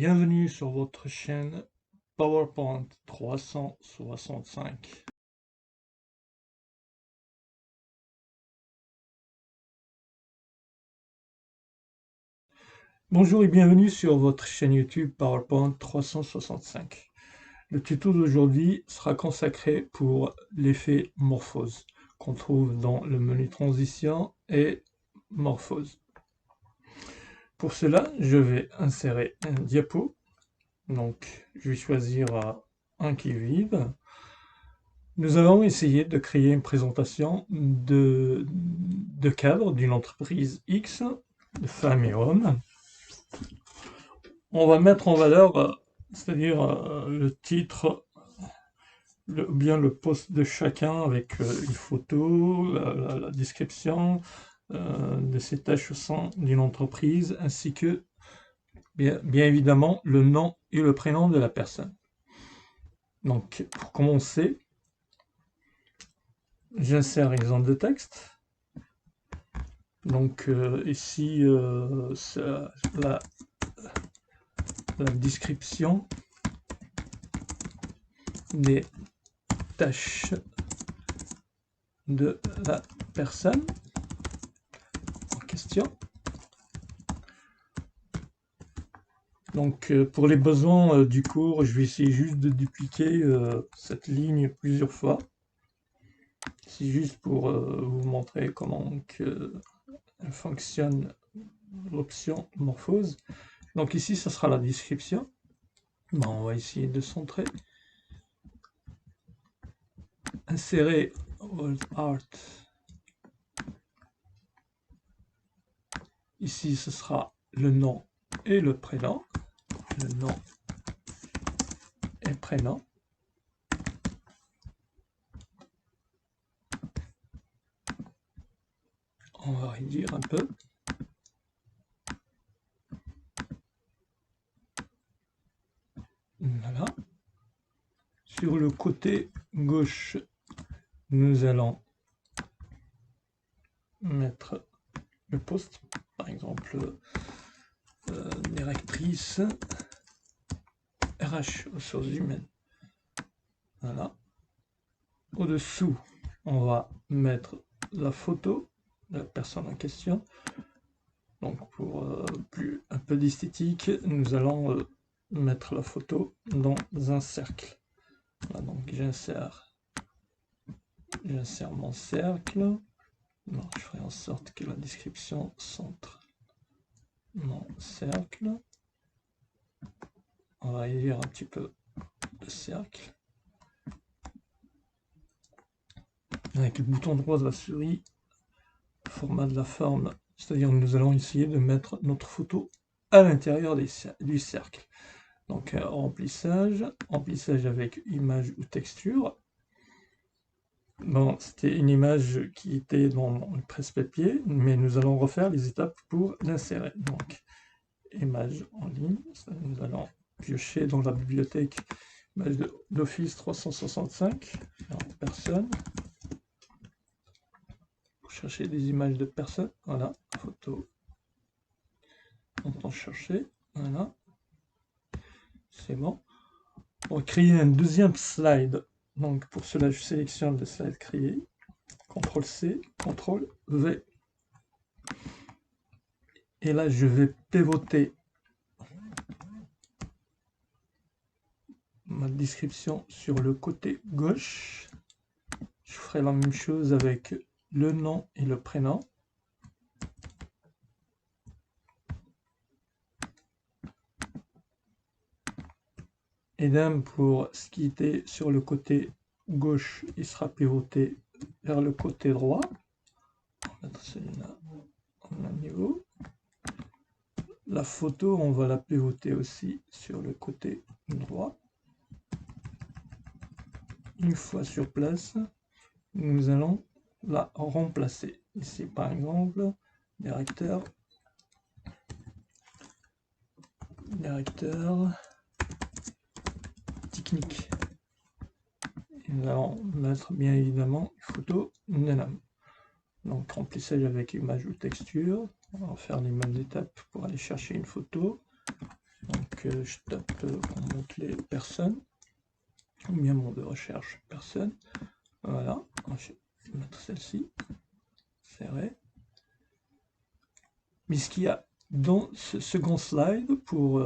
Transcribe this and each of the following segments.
Bienvenue sur votre chaîne PowerPoint 365. Bonjour et bienvenue sur votre chaîne YouTube PowerPoint 365. Le tuto d'aujourd'hui sera consacré pour l'effet morphose qu'on trouve dans le menu transition et morphose. Pour cela, je vais insérer un diapo. Donc, je vais choisir un qui est vide. Nous allons essayer de créer une présentation de cadre d'une entreprise X, de femmes et hommes. On va mettre en valeur, c'est-à-dire le titre, ou bien le poste de chacun avec une photo, la description de ses tâches au sein d'une entreprise, ainsi que, bien évidemment, le nom et le prénom de la personne. Donc, pour commencer, j'insère une zone de texte. Donc ici, la description des tâches de la personne en question. Donc pour les besoins du cours, je vais essayer juste de dupliquer cette ligne plusieurs fois. C'est juste pour vous montrer comment fonctionne l'option morphose. Donc ici, ce sera la description. Bon, on va essayer de centrer. Insérer Art. Ici, ce sera le nom et le prénom. Le nom et prénom. On va réduire un peu. Voilà. Sur le côté gauche, nous allons mettre le poste, par exemple, directrice RH, ressources humaines. Voilà. Au-dessous, on va mettre la photo de la personne en question. Donc pour un peu d'esthétique, nous allons mettre la photo dans un cercle. Voilà, donc j'insère mon cercle. Non, je ferai en sorte que la description centre mon cercle. On va réduire un petit peu le cercle. Avec le bouton droit de la souris, format de la forme, c'est-à-dire nous allons essayer de mettre notre photo à l'intérieur du cercle. Donc remplissage avec image ou texture. Bon, c'était une image qui était dans le presse-papier, mais nous allons refaire les étapes pour l'insérer. Donc, image en ligne, nous allons piocher dans la bibliothèque image d'Office 365, personne, pour chercher des images de personnes, voilà, photo, on peut chercher, voilà, c'est bon. On va créer un deuxième slide. Donc pour cela, je sélectionne le slide créé, CTRL-C, CTRL-V. Et là, je vais pivoter ma description sur le côté gauche. Je ferai la même chose avec le nom et le prénom. Idem pour ce qui était sur le côté gauche, il sera pivoté vers le côté droit. On va mettre celui-là au même niveau. La photo, on va la pivoter aussi sur le côté droit. Une fois sur place, nous allons la remplacer. Ici, par exemple, directeur technique. Et nous allons mettre bien évidemment une photo d'un homme. Donc remplissage avec image ou texture. On va faire les mêmes étapes pour aller chercher une photo. Donc Donc je tape on monte les personnes, ou bien mot de recherche personne. Voilà, je vais mettre celle-ci, serré. Mais ce qu'il y a dans ce second slide pour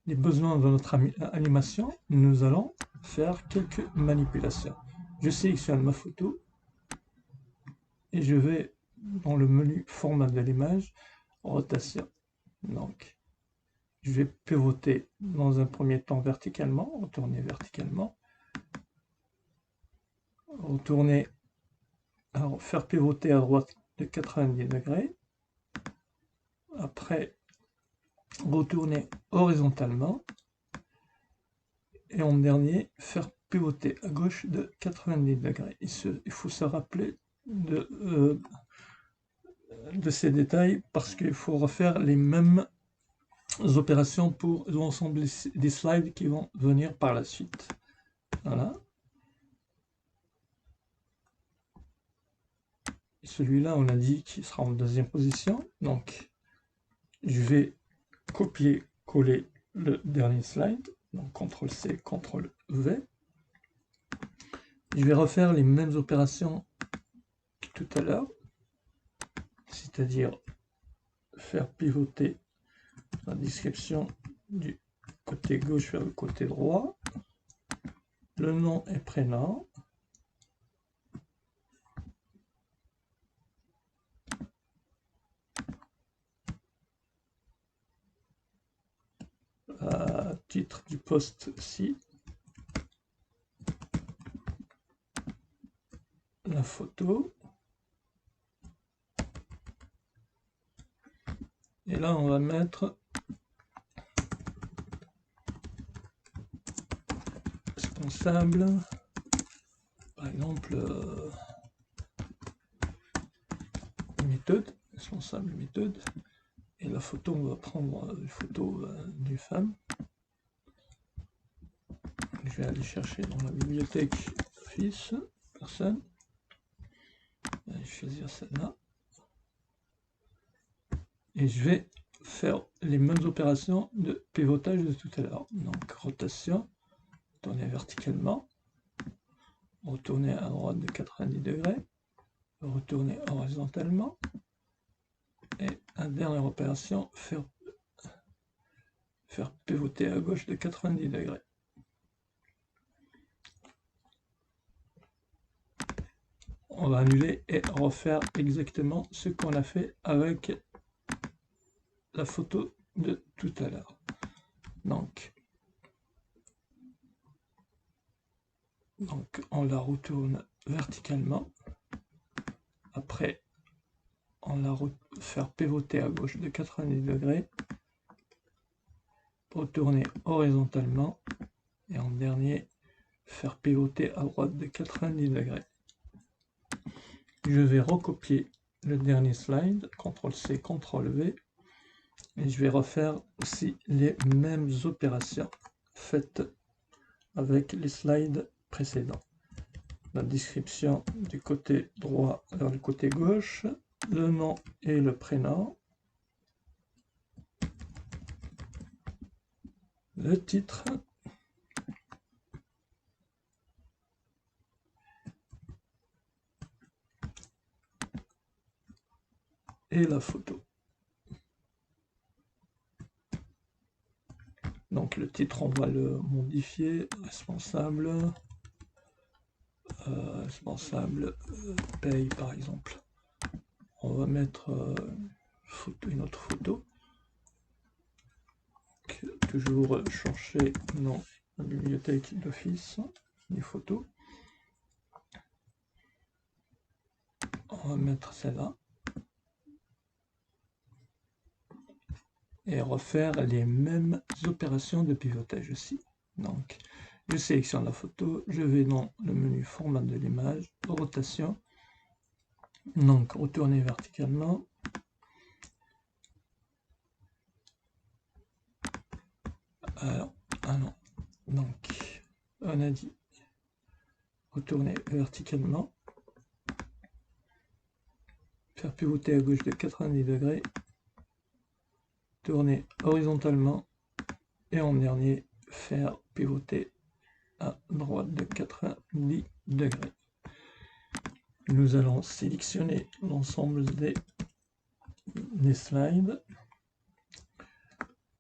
les besoins de notre animation, nous allons faire quelques manipulations. Je sélectionne ma photo et je vais dans le menu format de l'image, rotation. Donc, je vais pivoter dans un premier temps verticalement, retourner verticalement, retourner, alors faire pivoter à droite de 90 degrés, après retourner horizontalement, et en dernier, faire pivoter à gauche de 90 degrés. Il faut se rappeler de ces détails parce qu'il faut refaire les mêmes opérations pour l'ensemble des slides qui vont venir par la suite. Voilà. Celui-là, on a dit qu'il sera en deuxième position. Donc, je vais copier-coller le dernier slide. Donc, CTRL-C, CTRL-V. Je vais refaire les mêmes opérations que tout à l'heure. C'est-à-dire faire pivoter la description du côté gauche vers le côté droit. Le nom et prénom. Titre du post ci, la photo, et là on va mettre responsable, par exemple méthode, responsable méthode, et la photo on va prendre une photo d'une femme. Je vais aller chercher dans la bibliothèque Office, personne. Je vais choisir celle-là. Et je vais faire les mêmes opérations de pivotage de tout à l'heure. Donc rotation, tourner verticalement, retourner à droite de 90 degrés, retourner horizontalement, et une dernière opération, faire pivoter à gauche de 90 degrés. On va annuler et refaire exactement ce qu'on a fait avec la photo de tout à l'heure. Donc on la retourne verticalement. Après, on la faire pivoter à gauche de 90 degrés. Retourner horizontalement. Et en dernier, faire pivoter à droite de 90 degrés. Je vais recopier le dernier slide, CTRL-C, CTRL-V, et je vais refaire aussi les mêmes opérations faites avec les slides précédents. La description du côté droit vers le côté gauche, le nom et le prénom, le titre, et la photo. Donc le titre, on va le modifier, responsable paye par exemple. On va mettre une autre photo. Donc, toujours chercher dans la bibliothèque d'Office, les photos. On va mettre celle-là. Et refaire les mêmes opérations de pivotage aussi. Donc, je sélectionne la photo, je vais dans le menu format de l'image, rotation, donc retourner verticalement, alors, donc on a dit retourner verticalement, faire pivoter à gauche de 90 degrés, tourner horizontalement et en dernier, faire pivoter à droite de 90 degrés. Nous allons sélectionner l'ensemble des slides.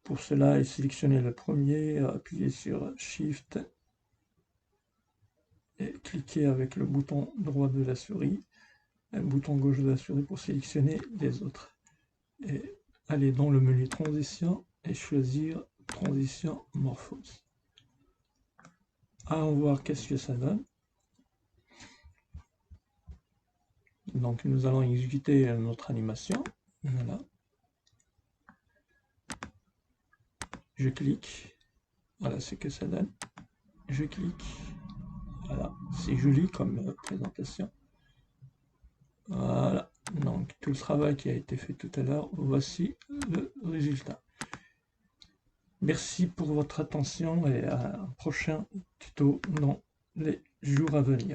Pour cela, sélectionner le premier, appuyer sur Shift et cliquer avec le bouton droit de la souris, et le bouton gauche de la souris pour sélectionner les autres. Et aller dans le menu transition et choisir transition morphose. Allons voir qu'est-ce que ça donne. Donc nous allons exécuter notre animation. Voilà. Je clique. Voilà ce que ça donne. Je clique. Voilà. C'est joli comme présentation. Voilà. Donc tout le travail qui a été fait tout à l'heure, voici le résultat. Merci pour votre attention et à un prochain tuto dans les jours à venir.